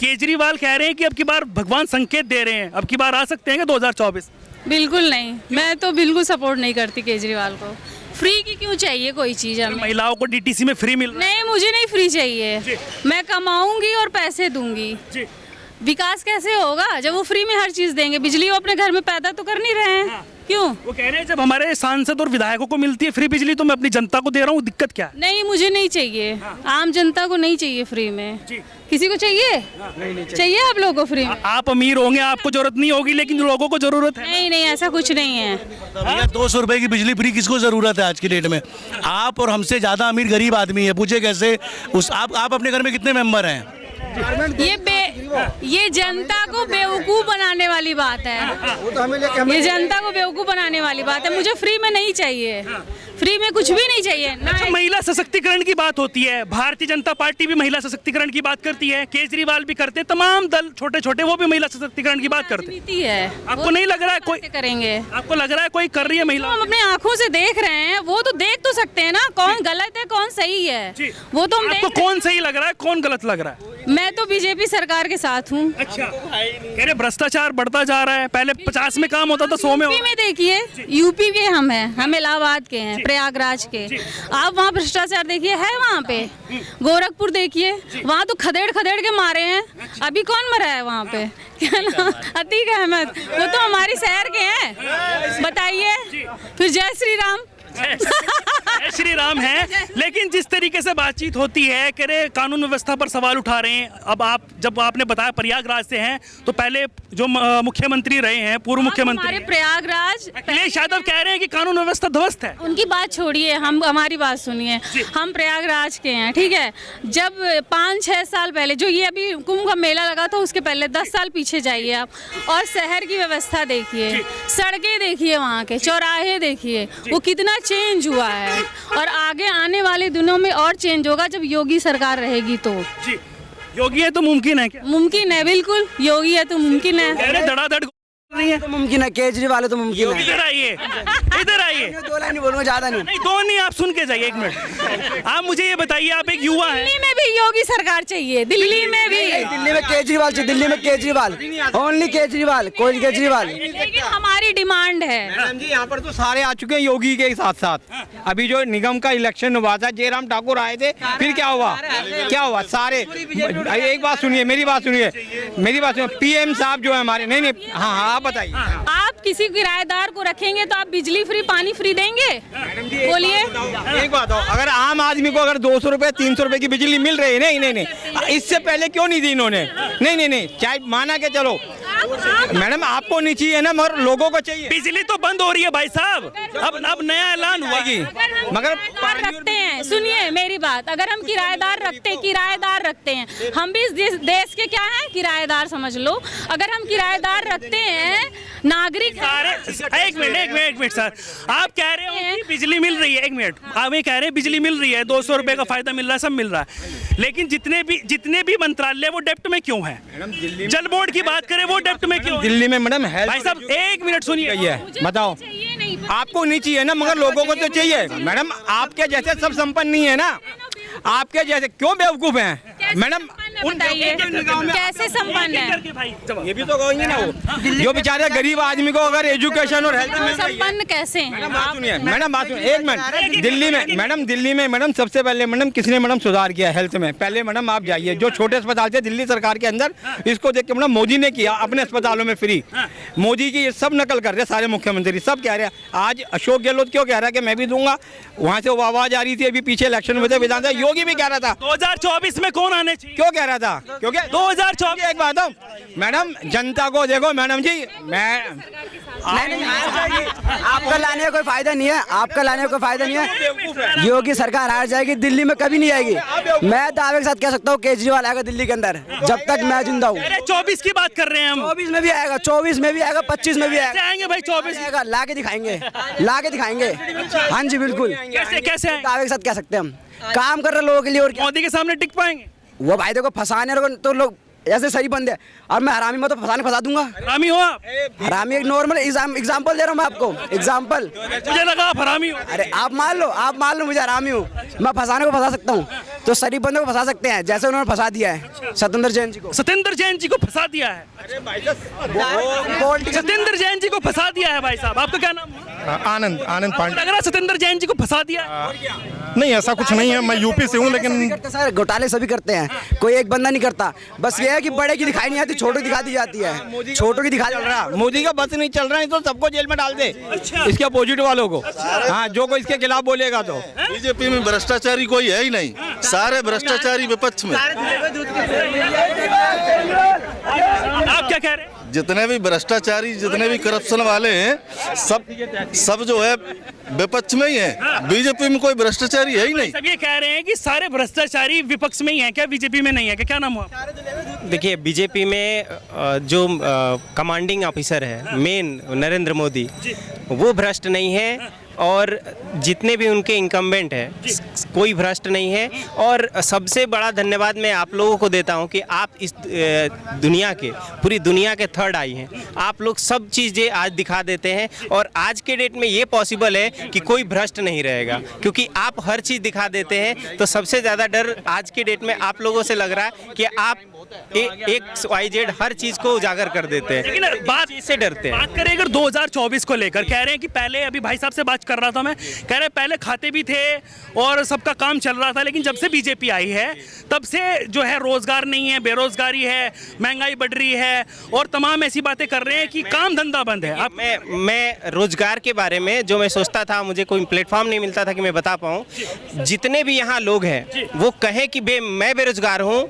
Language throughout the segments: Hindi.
केजरीवाल कह रहे हैं कि अब की बार भगवान संकेत दे रहे हैं, अब की बार आ सकते हैं क्या 2024? बिल्कुल नहीं, मैं तो बिल्कुल सपोर्ट नहीं करती केजरीवाल को। फ्री की क्यों चाहिए कोई चीज़ हमें? महिलाओं को डीटीसी में फ्री मिल रहा नहीं, मुझे नहीं फ्री चाहिए। जी। मैं कमाऊंगी और पैसे दूंगी। जी। विकास कैसे होगा जब वो फ्री में हर चीज़ देंगे? बिजली वो अपने घर में पैदा तो कर नहीं रहे हैं। हाँ। क्यों? वो कह रहे हैं जब हमारे सांसद और विधायकों को मिलती है फ्री बिजली तो मैं अपनी जनता को दे रहा हूँ, दिक्कत क्या है? नहीं, मुझे नहीं चाहिए। आम जनता को नहीं चाहिए फ्री में। जी। किसी को चाहिए? नहीं चाहिए आप लोगों को फ्री में? आप अमीर होंगे, आपको जरूरत नहीं होगी, लेकिन लोगों को जरूरत है। नहीं नहीं, ऐसा कुछ नहीं है। भैया 200 रुपए की बिजली फ्री किसको जरूरत है आज की डेट में? आप और हमसे ज्यादा अमीर गरीब आदमी है, पूछे कैसे? आप अपने घर में कितने मेंबर हैं? ये जनता को बेवकूफ़ बनाने वाली बात है। ये जनता को बेवकूफ़ बनाने वाली बात है। मुझे फ्री में नहीं चाहिए, फ्री में कुछ भी नहीं चाहिए ना। अच्छा, महिला सशक्तिकरण की बात होती है, भारतीय जनता पार्टी भी महिला सशक्तिकरण की बात करती है, केजरीवाल भी करते हैं, तमाम दल छोटे छोटे वो भी महिला सशक्तिकरण की बात करते हैं। राजनीति है। आपको नहीं लग रहा है कोई करेंगे? आपको लग रहा है कोई कर रही है महिला? हम अपने आंखों से देख रहे हैं, वो तो देख तो सकते हैं ना कौन गलत है कौन सही है। वो तो हम आपको कौन सही लग रहा है, कौन गलत लग रहा है? मैं तो बीजेपी सरकार के साथ हूँ। अच्छा, कह रहे भ्रष्टाचार बढ़ता जा रहा है, पहले 50 में काम होता था 100 में यूपी में देखिए, यूपी के हम इलाहाबाद के हैं, प्रयागराज के। आप वहाँ भ्रष्टाचार देखिए, है वहाँ पे। गोरखपुर देखिए, वहाँ तो खदेड़ खदेड़ के मारे हैं। अभी कौन मरा है वहाँ पे? क्या नाम? अतीक अहमद, वो तो हमारी शहर के हैं। बताइए फिर जय श्री राम। जय श्री राम है, लेकिन जिस तरीके से बातचीत होती है, कह रहे कानून व्यवस्था पर सवाल उठा रहे हैं। अब आप जब आपने बताया प्रयागराज से हैं, तो पहले जो मुख्यमंत्री रहे हैं, पूर्व मुख्यमंत्री हमारे प्रयागराज अखिलेश यादव कह रहे हैं कि कानून व्यवस्था ध्वस्त है। उनकी बात छोड़िए, हम हमारी बात सुनिए। हम प्रयागराज के हैं, ठीक है। जब 5-6 साल पहले जो ये अभी कुंभ का मेला लगा था, उसके पहले 10 साल पीछे जाइए आप, और शहर की व्यवस्था देखिए, सड़कें देखिए, वहाँ के चौराहे देखिए, वो कितना चेंज हुआ है। और आगे आने वाले दिनों में और चेंज होगा जब योगी सरकार रहेगी तो। जी, योगी है तो मुमकिन है क्या? मुमकिन है, बिल्कुल योगी है तो मुमकिन है। कह रहे धड़ाधड़ नहीं है तो मुमकिन है, केजरीवाल है तो मुमकिन है। इधर आइए, इधर आइए। 2 लाइन बोलूंगा, ज्यादा नहीं। नहीं, दो नहीं, आप सुन के जाइए 1 मिनट। आप मुझे ये बताइए, आप एक युवा हैं। दिल्ली में भी योगी सरकार चाहिए, दिल्ली में भी। दिल्ली में केजरीवाल चाहिए, दिल्ली में केजरीवाल, ओनली केजरीवाल, कोई केजरीवाल। लेकिन हमारी डिमांड है। मैडम जी, यहाँ पर तो सारे आ चुके हैं योगी के साथ साथ। अभी जो निगम का इलेक्शन हुआ था, जयराम ठाकुर आए थे, फिर क्या हुआ? क्या हुआ? सारे एक बात सुनिए, मेरी बात सुनिए, पीएम साहब जो है हमारे, नहीं, हाँ आप बताइए। आप किसी किराएदार को रखेंगे तो आप बिजली फ्री पानी फ्री देंगे? बोलिए। एक बात हो, अगर आम आदमी को अगर 200 रुपए 300 रुपए की बिजली मिल रही है, नहीं, इससे पहले क्यों नहीं दी इन्होंने? नहीं, चाहे माना के चलो मैडम, आपको नहीं चाहिए ना, मगर लोगों को चाहिए। बिजली तो बंद हो रही है भाई साहब, अब नया ऐलान हुआ है। मगर रखते हैं, सुनिए मेरी बात, अगर हम किराएदार रखते हैं, हम भी इस देश के क्या हैं? किराएदार समझ लो। अगर हम किराएदार रखते हैं, नागरिक एक मिनट सर, आप कह रहे हो कि बिजली मिल रही है, 1 मिनट, आप ये कह रहे हैं बिजली मिल रही है, 200 रुपए का फायदा मिल रहा है, सब मिल रहा है, लेकिन जितने भी मंत्रालय वो डेप्ट में क्यों है? जल बोर्ड की बात करें, वो डेप्ट में क्यों? दिल्ली में मैडम भाई साहब 1 मिनट सुनिए, बताओ। आपको नहीं चाहिए ना, मगर लोगों को तो चाहिए। मैडम आपके जैसे सब संपन्न नहीं है ना, आपके जैसे क्यों बेवकूफ हैं मैडम? बताइए कैसे संपन्न है? ये भी तो कहेंगे ना, वो जो बेचारे गरीब आदमी को अगर एजुकेशन और हेल्थ में संपन्न कैसे हैं? बात सुनिए मैडम, बात सुनिए 1 मिनट। दिल्ली में मैडम सबसे पहले मैडम किसने मैडम सुधार किया हेल्थ में? पहले मैडम आप जाइए, जो छोटे अस्पताल थे दिल्ली सरकार के अंदर, इसको देख के मैडम मोदी ने किया अपने अस्पतालों में फ्री। मोदी की ये सब नकल कर रहे सारे मुख्यमंत्री, सब कह रहे हैं। आज अशोक गहलोत क्यों कह रहा है कि मैं भी दूंगा? वहाँ से वो आवाज आ रही थी अभी पीछे इलेक्शन में थे, विधानसभा योगी भी कह रहा था 2024 में कौन आने चाहिए? क्यों कह रहा था? क्योंकि 2024 एक बात हो मैडम, जनता को देखो मैडम जी, आपका लाने का कोई फायदा नहीं है, आपका लाने का कोई फायदा नहीं है। योगी सरकार हार जाएगी, दिल्ली में कभी नहीं आएगी। मैं दावे के साथ कह सकता हूँ केजरीवाल आएगा दिल्ली के अंदर, जब तक मैं जिंदा हूँ। 24 की बात कर रहे हैं हम। 24 में भी आएगा, 24 में भी आएगा, 25 में भी आएगा। आएंगे भाई 24 आएगा, ला के दिखाएंगे। हाँ जी बिल्कुल, कैसे आएंगे? दावे के साथ कह सकते हैं हम। काम कर रहे लोगों के लिए। और मोदी के सामने टिक पाएंगे? वो भाई देखो फंसाने तो लोग ऐसे सही बंदे, और मैं हरामी में तो फंसा दूंगा। हरामी हो आप? हरामी एक नॉर्मल एग्जाम्पल दे रहा हूँ मैं आपको, एग्जाम्पल। मुझे लगा आप हरामी हो। अरे आप मान लो मुझे हरामी हूँ, मैं फंसाने को फंसा सकता हूँ, तो शरीफ बंदे को फंसा सकते हैं, जैसे उन्होंने फंसा दिया है सत्येंद्र जैन जी को। सत्येंद्र जैन जी को फंसा दिया है। सत्येंद्र जैन जी को फंसा दिया है भाई साहब। आपका क्या नाम है? आनंद पांडे। लग रहा है सत्येंद्र जैन जी को फंसा दिया है। नहीं, ऐसा कुछ नहीं है, मैं यूपी से हूँ, लेकिन सर घोटाले सभी करते हैं, कोई एक बंदा नहीं करता। बस ये है कि बड़े की दिखाई नहीं आती, छोटों की दिखा दी जाती है, छोटों की दिखा चल रहा, मोदी का बस नहीं चल रहा है तो सबको जेल में डाल दे, इसके अपोजिट वालों को। हाँ, जो कोई इसके खिलाफ बोलेगा तो। बीजेपी में भ्रष्टाचारी कोई है ही नहीं, सारे भ्रष्टाचारी विपक्ष में। आप क्या कह रहे हैं? जितने भी भ्रष्टाचारी, जितने भी करप्शन वाले हैं, सब जो है विपक्ष में ही है। बीजेपी में कोई भ्रष्टाचारी है ही नहीं। सब ये कह रहे हैं कि सारे भ्रष्टाचारी विपक्ष में ही हैं, क्या बीजेपी में नहीं है? क्या नाम हुआ? देखिए, बीजेपी में जो कमांडिंग ऑफिसर है मेन नरेंद्र मोदी, वो भ्रष्ट नहीं है, और जितने भी उनके इंकम्बेंट हैं कोई भ्रष्ट नहीं है। और सबसे बड़ा धन्यवाद मैं आप लोगों को देता हूं कि आप इस दुनिया के, पूरी दुनिया के थर्ड आई हैं। आप लोग सब चीज़ें आज दिखा देते हैं, और आज के डेट में ये पॉसिबल है कि कोई भ्रष्ट नहीं रहेगा, क्योंकि आप हर चीज़ दिखा देते हैं। तो सबसे ज़्यादा डर आज के डेट में आप लोगों से लग रहा है कि आप XYZ हर चीज को उजागर कर देते हैं, लेकिन बात से डरते हैं। बात करें अगर 2024 को लेकर, कह रहे हैं कि पहले, अभी भाई साहब से बात कर रहा था मैं, कह रहे हैं पहले खाते भी थे और सबका काम चल रहा था, लेकिन जब से बीजेपी आई है तब से जो है रोजगार नहीं है, बेरोजगारी है, महंगाई बढ़ रही है, और तमाम ऐसी बातें कर रहे हैं कि काम धंधा बंद है। आप मैं रोजगार के बारे में जो मैं सोचता था, मुझे कोई प्लेटफॉर्म नहीं मिलता था कि मैं बता पाऊँ। जितने भी यहाँ लोग हैं वो कहें कि मैं बेरोजगार हूँ,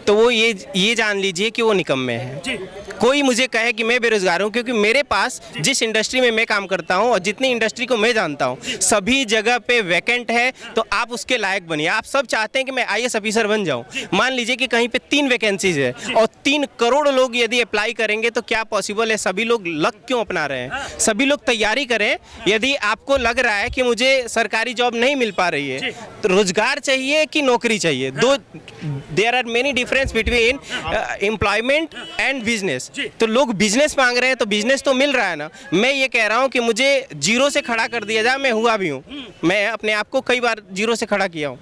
तो वो ये जान लीजिए कि वो निकम्मे हैं। कोई मुझे कहे कि मैं बेरोजगार हूँ, क्योंकि मेरे पास जिस इंडस्ट्री में मैं काम करता हूँ और जितनी इंडस्ट्री को मैं जानता हूँ, सभी जगह पे वैकेंट है। तो आप उसके लायक बनिए। आप सब चाहते हैं कि मैं IAS ऑफिसर बन जाऊँ। मान लीजिए कि कहीं पे 3 वैकेंसीज है और 3 करोड़ लोग यदि अप्लाई करेंगे तो क्या पॉसिबल है? सभी लोग लक क्यों अपना रहे हैं? सभी लोग तैयारी करें। यदि आपको लग रहा है कि मुझे सरकारी जॉब नहीं मिल पा रही है, तो रोजगार चाहिए कि नौकरी चाहिए? There are many difference between employment and business. तो लोग बिजनेस मांग रहे हैं, तो बिजनेस तो मिल रहा है ना। मैं ये कह रहा हूँ कि मुझे जीरो से खड़ा कर दिया जाए। मैं हुआ भी हूँ, मैं अपने आप को कई बार जीरो से खड़ा किया हूँ।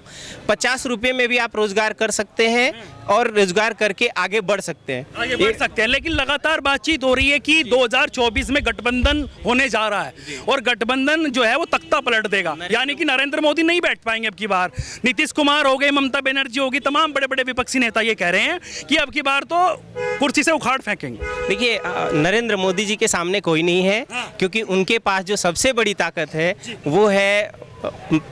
50 रुपये में भी आप रोजगार कर सकते हैं और रोजगार करके आगे बढ़ सकते हैं, आगे बढ़ सकते हैं। लेकिन लगातार बातचीत हो रही है कि 2024 में गठबंधन होने जा रहा है, और गठबंधन जो है वो तख्ता पलट देगा, यानी कि नरेंद्र मोदी नहीं बैठ पाएंगे अब की बार। नीतीश कुमार हो गए, ममता बनर्जी होगी, तमाम बड़े बड़े विपक्षी नेता ये कह रहे हैं कि अब की बार तो कुर्सी से उखाड़ फेंकेंगे। देखिए, नरेंद्र मोदी जी के सामने कोई नहीं है, क्योंकि उनके पास जो सबसे बड़ी ताकत है वो है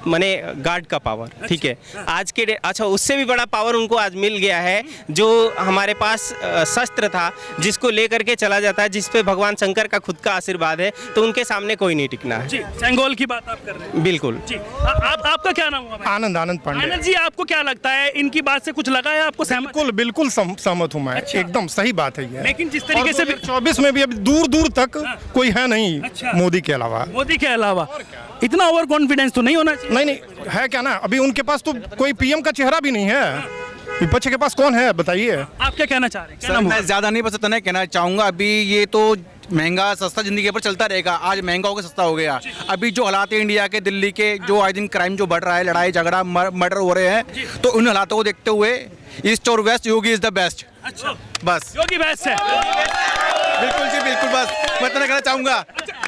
माने गार्ड का पावर। ठीक है, आज के अच्छा, उससे भी बड़ा पावर उनको आज मिल गया है। जो हमारे पास शस्त्र था जिसको लेकर के चला जाता है, जिस पे भगवान शंकर का खुद का आशीर्वाद है, तो उनके सामने कोई नहीं टिकना है। जी, सेंगोल की बात आप कर रहे हैं। बिल्कुल जी। आपका क्या नाम हुआ? आनंद पांडे। आनंद जी, आपको क्या लगता है, इनकी बात से कुछ लगा है आपको? बिल्कुल सहमत हूँ मैं। अच्छा। एकदम सही बात है ये। लेकिन जिस तरीके से 2024 में भी अभी दूर तक कोई है नहीं। अच्छा। मोदी के अलावा इतना ओवर कॉन्फिडेंस तो नहीं होना चाहिए। नहीं है क्या ना, अभी उनके पास तो कोई PM का चेहरा भी नहीं है। विपक्ष के पास कौन है बताइए? आप क्या कहना चाह रहे हैं? सर, मैं ज़्यादा नहीं, बस इतना ही कहना चाहूँगा। अभी ये तो महंगा सस्ता जिंदगी पर चलता रहेगा। आज महंगा हो गया, सस्ता हो गया। अभी जो हालात है इंडिया के, दिल्ली के, जो आए दिन क्राइम जो बढ़ रहा है, लड़ाई झगड़ा मर्डर हो रहे हैं, तो उन हालातों को देखते हुए ईस्ट और west, Yogi is the best. अच्छा, बस योगी बेस्ट है। बिल्कुल जी, बिल्कुल। बस मैं इतना कहना चाहूँगा।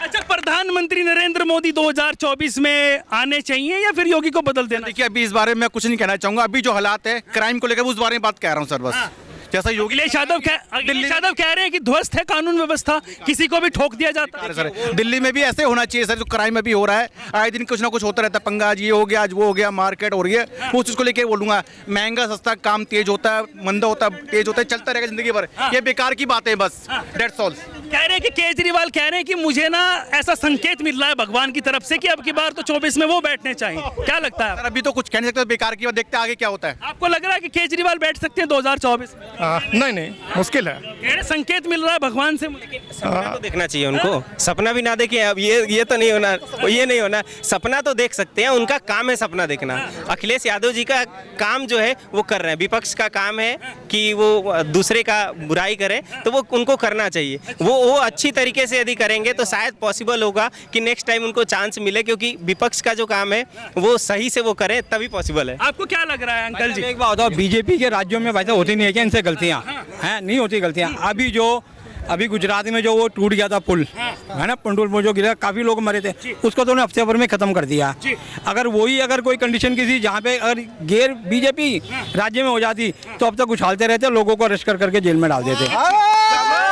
अच्छा, प्रधानमंत्री नरेंद्र मोदी 2024 में आने चाहिए या फिर योगी को बदल देना? देखिए, अभी इस बारे में मैं कुछ नहीं कहना चाहूँगा। अभी जो हालात है क्राइम को लेकर, उस बारे में बात कह रहा हूँ सर। बस जैसा योगी अखिलेश यादव कह रहे हैं कि ध्वस्त है कानून व्यवस्था, किसी को भी ठोक दिया जाता है। सर, दिल्ली में भी ऐसे होना चाहिए सर। जो क्राइम अभी हो रहा है, आए दिन कुछ ना कुछ होता रहता है। पंगा आज ये हो गया, आज वो हो गया, मार्केट हो रही है। उस चीज़ को लेकर बोलूँगा, महंगा सस्ता, काम तेज होता है, मंदा होता है, तेज होता है, चलता रहेगा जिंदगी भर। ये बेकार की बात है, बस दैट्स ऑल। कह रहे हैं कि केजरीवाल कह रहे हैं कि मुझे ना ऐसा संकेत मिल रहा है भगवान की तरफ से कि अब की बार तो 24 में वो बैठने चाहिए। क्या लगता है? सर अभी तो कुछ कह नहीं सकते, बेकार की बात, देखते हैं आगे क्या होता है। आपको लग रहा है कि केजरीवाल बैठ सकते हैं 2024 में? नहीं नहीं, मुश्किल है। कह रहे संकेत मिल रहा है भगवान से। सपना तो देखना चाहिए उनको, सपना भी ना देखे अब ये तो नहीं होना, ये नहीं होना। सपना तो देख सकते हैं, उनका काम है सपना देखना। अखिलेश यादव जी का काम जो है वो कर रहे हैं, विपक्ष का काम है कि वो दूसरे का बुराई करें, तो वो उनको करना चाहिए। वो अच्छी तरीके से यदि करेंगे तो शायद पॉसिबल होगा कि नेक्स्ट टाइम उनको चांस मिले, क्योंकि विपक्ष का जो काम है वो सही से वो करें तभी पॉसिबल है। आपको क्या लग रहा है अंकल जी? एक बात बताओ, बीजेपी के राज्यों में वैसे होती नहीं है क्या इनसे गलतियाँ हैं? नहीं होती गलतियाँ। अभी गुजरात में जो वो टूट गया था पुल है ना, पंडुल में जो गिरा, काफी लोग मरे थे, उसको तो उन्हें हफ्ते भर में खत्म कर दिया। अगर कोई कंडीशन किसी जहाँ पे अगर गैर बीजेपी राज्य में हो जाती तो अब तक उछालते रहते, लोगों को अरेस्ट करके जेल में डाल देते।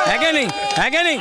है क्या नहीं? है क्या नहीं?